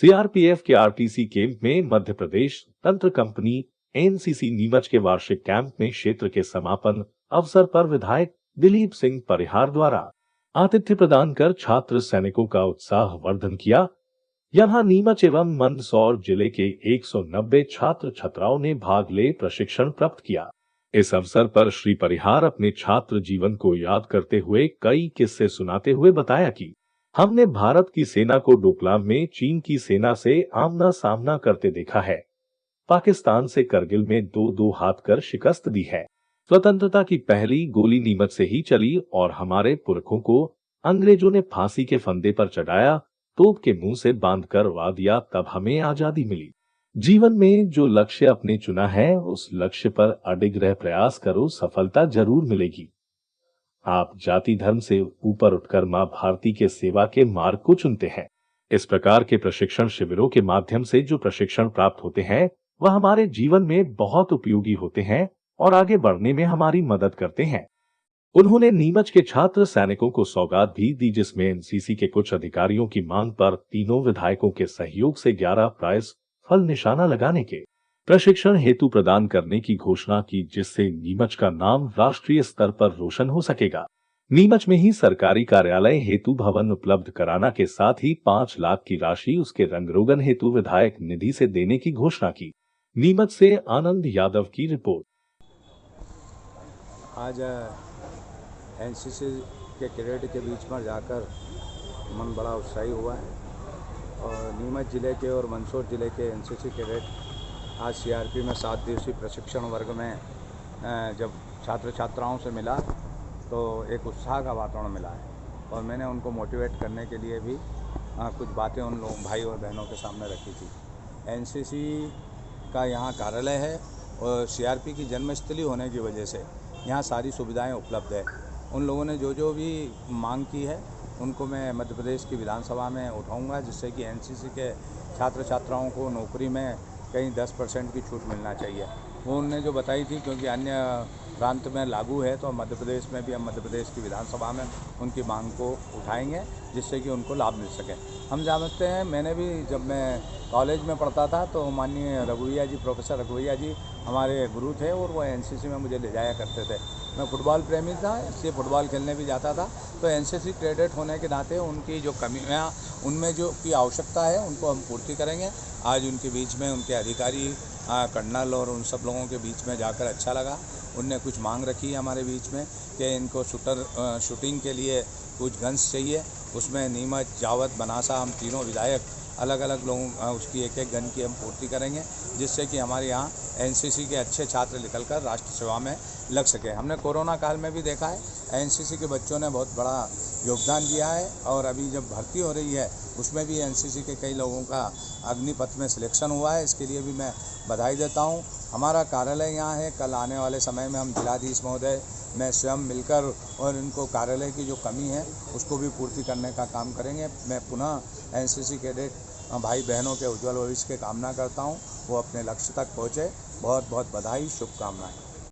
CRPF के RTC camp में मध्य प्रदेश तंत्र कंपनी एनसीसी नीमच के वार्षिक कैंप में क्षेत्र के समापन अवसर पर विधायक दिलीप सिंह परिहार द्वारा आतिथ्य प्रदान कर छात्र सैनिकों का उत्साह वर्धन किया। यहां नीमच एवं मंदसौर जिले के 190 छात्र छात्राओं ने भाग ले प्रशिक्षण प्राप्त किया। इस अवसर पर श्री परिहार अपने छात्र जीवन को याद करते हुए कई किस्से सुनाते हुए बताया कि हमने भारत की सेना को डोकलाम में चीन की सेना से आमना सामना करते देखा है। पाकिस्तान से करगिल में दो दो हाथ कर शिकस्त दी है। स्वतंत्रता की पहली गोली नीमच से ही चली और हमारे पुरखों को अंग्रेजों ने फांसी के फंदे पर चढ़ाया, तोप के मुंह से बांध कर वार दिया, तब हमें आजादी मिली। जीवन में जो लक्ष्य अपने चुना है उस लक्ष्य पर अडिग रह प्रयास करो, सफलता जरूर मिलेगी। आप जाति धर्म से ऊपर उठकर मां भारती के सेवा के मार्ग को चुनते हैं। इस प्रकार के प्रशिक्षण शिविरों के माध्यम से जो प्रशिक्षण प्राप्त होते हैं वह हमारे जीवन में बहुत उपयोगी होते हैं और आगे बढ़ने में हमारी मदद करते हैं। उन्होंने नीमच के छात्र सैनिकों को सौगात भी दी, जिसमें एनसीसी के कुछ अधिकारियों की मांग पर तीनों विधायकों के सहयोग से 11 प्राइज फल निशाना लगाने के प्रशिक्षण हेतु प्रदान करने की घोषणा की, जिससे नीमच का नाम राष्ट्रीय स्तर पर रोशन हो सकेगा। नीमच में ही सरकारी कार्यालय हेतु भवन उपलब्ध कराना के साथ ही 5 लाख की राशि उसके रंगरोगन हेतु विधायक निधि से देने की घोषणा की। नीमच से आनंद यादव की रिपोर्ट। आज एनसीसी के कैडेट के बीच में जाकर मन बड़ा उत्साही हुआ है और नीमच जिले के और मंदसौर जिले के एनसीसी कैडेट आज सीआरपी में 7 दिवसीय प्रशिक्षण वर्ग में जब छात्र छात्राओं से मिला तो एक उत्साह का वातावरण मिला है और मैंने उनको मोटिवेट करने के लिए भी कुछ बातें उन लोग भाई और बहनों के सामने रखी थी। एनसीसी का यहाँ कार्यालय है और सीआरपी की जन्मस्थली होने की वजह से यहाँ सारी सुविधाएं उपलब्ध है। उन लोगों ने जो भी मांग की है उनको मैं मध्य प्रदेश की विधानसभा में उठाऊंगा, जिससे कि एनसीसी के छात्र छात्राओं को नौकरी में कहीं 10% की छूट मिलना चाहिए। वो उन्होंने जो बताई थी, क्योंकि अन्य प्रांत में लागू है तो मध्य प्रदेश में भी हम मध्य प्रदेश की विधानसभा में उनकी मांग को उठाएंगे, जिससे कि उनको लाभ मिल सके। हम जानते हैं, मैंने भी जब मैं कॉलेज में पढ़ता था तो माननीय रघुवैया जी, प्रोफेसर रघुवैया जी हमारे गुरु थे और वो एनसीसी में मुझे ले जाया करते थे। मैं फुटबॉल प्रेमी था, इसलिए फुटबॉल खेलने भी जाता था। तो एनसीसी कैडेट होने के नाते उनकी जो कमियाँ, उनमें जो की आवश्यकता है उनको हम पूर्ति करेंगे। आज उनके बीच में उनके अधिकारी कर्नल और उन सब लोगों के बीच में जाकर अच्छा लगा। उनने कुछ मांग रखी है हमारे बीच में कि इनको शूटिंग के लिए कुछ गन्स चाहिए। उसमें नीमच, जावत, बनासा हम तीनों विधायक अलग अलग लोगों उसकी एक एक गन की हम पूर्ति करेंगे, जिससे कि हमारे यहाँ एनसीसी के अच्छे छात्र निकलकर राष्ट्र सेवा में लग सके। हमने कोरोना काल में भी देखा है एनसीसी के बच्चों ने बहुत बड़ा योगदान दिया है और अभी जब भर्ती हो रही है उसमें भी एनसीसी के कई लोगों का अग्निपथ में सिलेक्शन हुआ है। इसके लिए भी मैं बधाई देता हूँ। हमारा कार्यालय यहाँ है। कल आने वाले समय में हम जिलाधीश महोदय मैं स्वयं मिलकर और इनको कार्यालय की जो कमी है उसको भी पूर्ति करने का काम करेंगे। मैं पुनः एनसीसी कैडेट भाई बहनों के उज्जवल भविष्य की कामना करता हूँ, वो अपने लक्ष्य तक पहुँचे। बहुत बहुत बधाई, शुभकामनाएं।